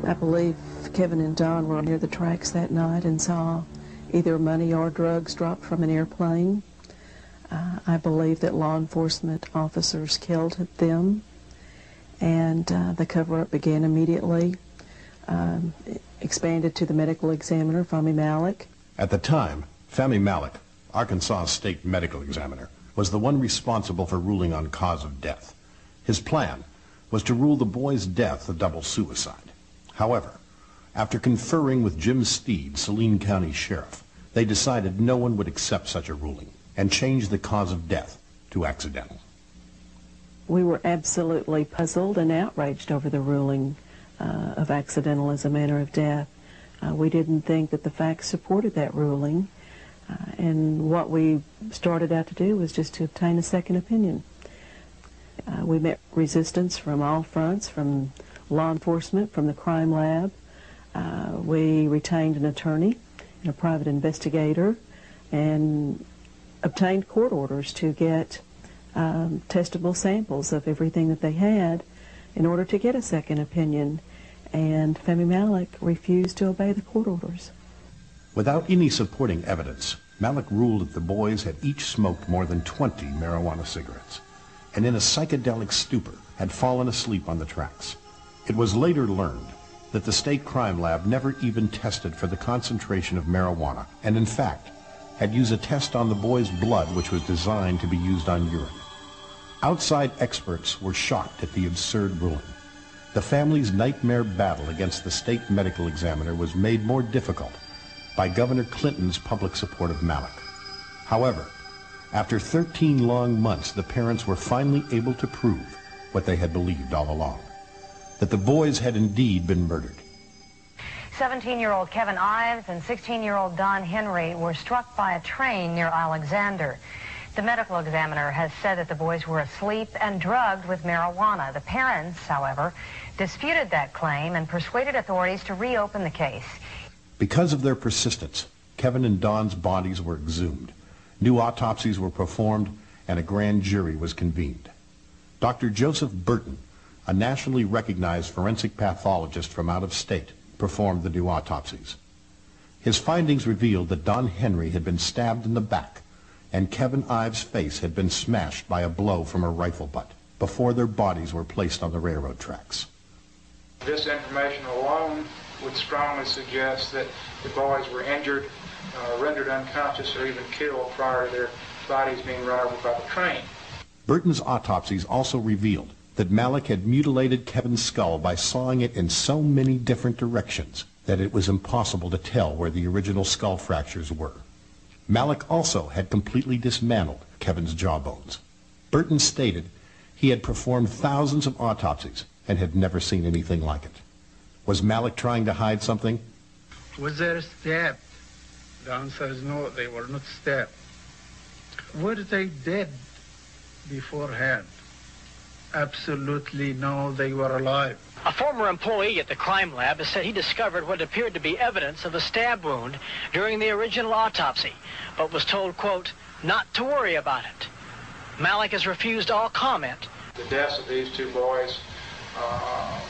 I believe Kevin and Don were near the tracks that night and saw either money or drugs dropped from an airplane. I believe that law enforcement officers killed them, and the cover-up began immediately. Expanded to the medical examiner, Fahmy Malek. At the time, Fahmy Malek, Arkansas State Medical Examiner, was the one responsible for ruling on cause of death. His plan was to rule the boy's death a double suicide. However, after conferring with Jim Steed, Saline County Sheriff, they decided no one would accept such a ruling and changed the cause of death to accidental. We were absolutely puzzled and outraged over the ruling of accidental as a manner of death. We didn't think that the facts supported that ruling, and what we started out to do was just to obtain a second opinion. We met resistance from all fronts, from law enforcement, from the crime lab. We retained an attorney and a private investigator and obtained court orders to get testable samples of everything that they had in order to get a second opinion, and Fahmy Malek refused to obey the court orders. Without any supporting evidence, Malek ruled that the boys had each smoked more than 20 marijuana cigarettes, and in a psychedelic stupor had fallen asleep on the tracks. It was later learned that the state crime lab never even tested for the concentration of marijuana, and in fact had used a test on the boy's blood which was designed to be used on urine. Outside experts were shocked at the absurd ruling. The family's nightmare battle against the state medical examiner was made more difficult by Governor Clinton's public support of Malek. However, after 13 long months, the parents were finally able to prove what they had believed all along, that the boys had indeed been murdered. 17-year-old Kevin Ives and 16-year-old Don Henry were struck by a train near Alexander. The medical examiner has said that the boys were asleep and drugged with marijuana. The parents, however, disputed that claim and persuaded authorities to reopen the case. Because of their persistence, Kevin and Don's bodies were exhumed. New autopsies were performed, and a grand jury was convened. Dr. Joseph Burton, a nationally recognized forensic pathologist from out of state, performed the new autopsies. His findings revealed that Don Henry had been stabbed in the back, and Kevin Ives' face had been smashed by a blow from a rifle butt before their bodies were placed on the railroad tracks. This information alone would strongly suggest that the boys were injured, rendered unconscious, or even killed prior to their bodies being run over by the train. Burton's autopsies also revealed that Malek had mutilated Kevin's skull by sawing it in so many different directions that it was impossible to tell where the original skull fractures were. Malek also had completely dismantled Kevin's jawbones. Burton stated he had performed thousands of autopsies and had never seen anything like it. Was Malek trying to hide something? Was there stabbed? The answer is no, they were not stabbed. Were they dead beforehand? Absolutely no, they were alive. A former employee at the crime lab has said he discovered what appeared to be evidence of a stab wound during the original autopsy, but was told, quote, not to worry about it. Malek has refused all comment. The deaths of these two boys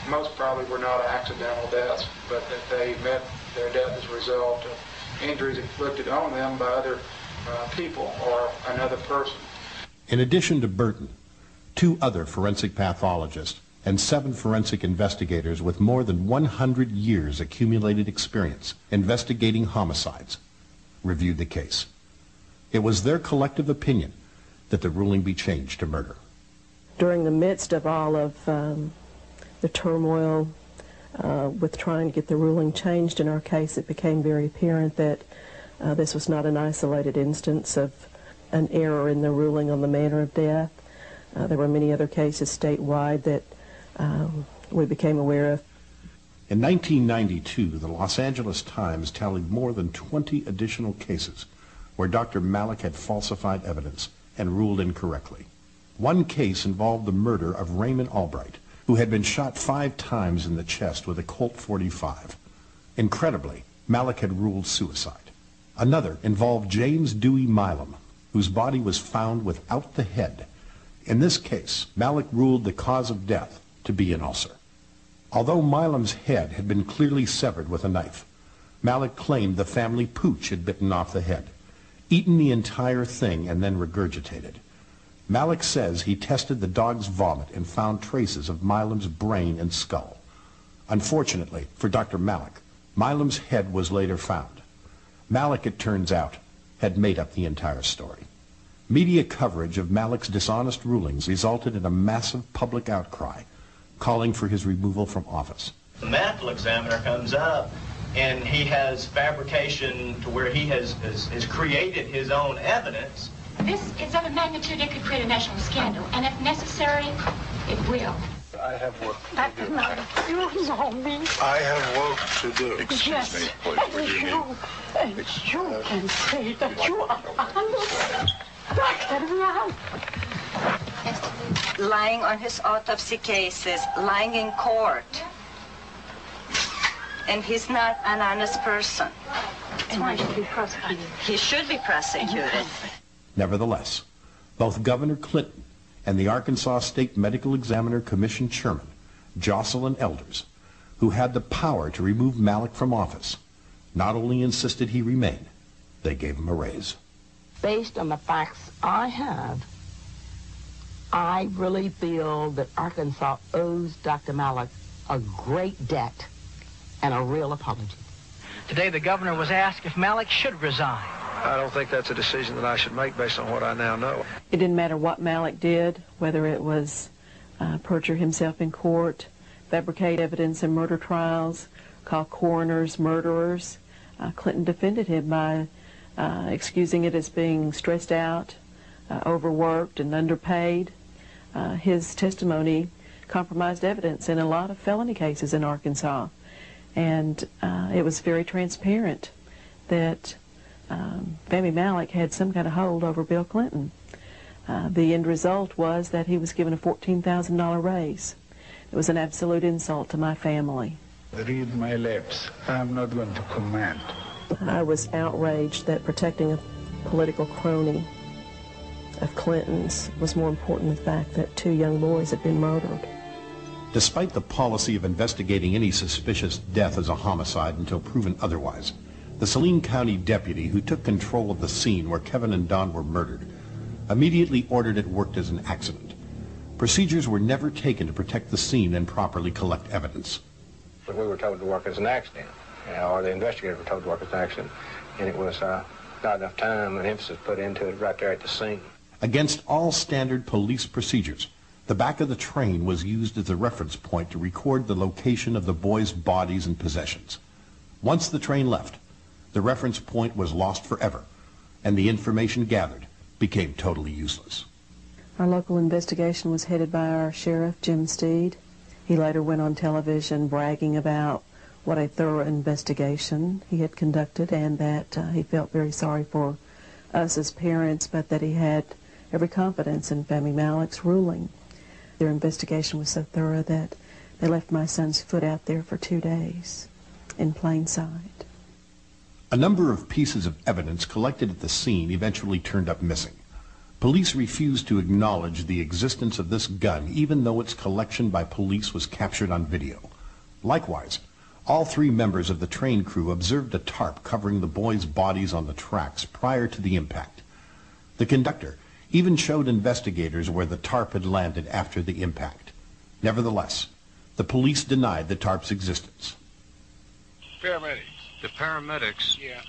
most probably were not accidental deaths, but that they met their death as a result of injuries inflicted on them by other people or another person. In addition to Burton, 2 other forensic pathologists and 7 forensic investigators with more than 100 years accumulated experience investigating homicides reviewed the case. It was their collective opinion that the ruling be changed to murder. During the midst of all of the turmoil with trying to get the ruling changed in our case, it became very apparent that this was not an isolated instance of an error in the ruling on the manner of death. There were many other cases statewide that we became aware of. In 1992, the Los Angeles Times tallied more than 20 additional cases where Dr. Malek had falsified evidence and ruled incorrectly. One case involved the murder of Raymond Albright, who had been shot 5 times in the chest with a Colt .45. Incredibly, Malek had ruled suicide. Another involved James Dewey Milam, whose body was found without the head. In this case, Malek ruled the cause of death to be an ulcer. Although Milam's head had been clearly severed with a knife, Malik claimed the family pooch had bitten off the head, eaten the entire thing, and then regurgitated. Malik says he tested the dog's vomit and found traces of Milam's brain and skull. Unfortunately for Dr. Malik, Milam's head was later found. Malik, it turns out, had made up the entire story. Media coverage of Malik's dishonest rulings resulted in a massive public outcry, calling for his removal from office. The medical examiner comes up and he has fabrication to where he has created his own evidence. This is of a magnitude it could create a national scandal, and if necessary, it will. I have work to do. You know me. I have work to do. Yes, and you can say that you are honest. Lying on his autopsy cases, lying in court. And he's not an honest person. And why should he be prosecuted? He should be prosecuted. Nevertheless, both Governor Clinton and the Arkansas State Medical Examiner Commission Chairman, Jocelyn Elders, who had the power to remove Malik from office, not only insisted he remain, they gave him a raise. Based on the facts I have, I really feel that Arkansas owes Dr. Malik a great debt and a real apology. Today, the governor was asked if Malik should resign. I don't think that's a decision that I should make based on what I now know. It didn't matter what Malik did, whether it was perjure himself in court, fabricate evidence in murder trials, call coroners murderers. Clinton defended him by excusing it as being stressed out, overworked, and underpaid. His testimony compromised evidence in a lot of felony cases in Arkansas. And it was very transparent that Fahmy Malik had some kind of hold over Bill Clinton. The end result was that he was given a $14,000 raise. It was an absolute insult to my family. Read my lips. I'm not going to comment. I was outraged that protecting a political crony of Clinton's was more important than the fact that 2 young boys had been murdered. Despite the policy of investigating any suspicious death as a homicide until proven otherwise, the Saline County deputy who took control of the scene where Kevin and Don were murdered immediately ordered it worked as an accident. Procedures were never taken to protect the scene and properly collect evidence. We were told to work as an accident, or the investigators were told to work as an accident, and it was not enough time and emphasis put into it right there at the scene. Against all standard police procedures, the back of the train was used as a reference point to record the location of the boys' bodies and possessions. Once the train left, the reference point was lost forever, and the information gathered became totally useless. Our local investigation was headed by our sheriff, Jim Steed. He later went on television bragging about what a thorough investigation he had conducted, and that he felt very sorry for us as parents, but that he had every confidence in Fahmy Malik's ruling. Their investigation was so thorough that they left my son's foot out there for 2 days in plain sight. A number of pieces of evidence collected at the scene eventually turned up missing. Police refused to acknowledge the existence of this gun, even though its collection by police was captured on video. Likewise, all 3 members of the train crew observed a tarp covering the boys' bodies on the tracks prior to the impact. The conductor even showed investigators where the tarp had landed after the impact. Nevertheless, the police denied the tarp's existence. The paramedics. Yeah.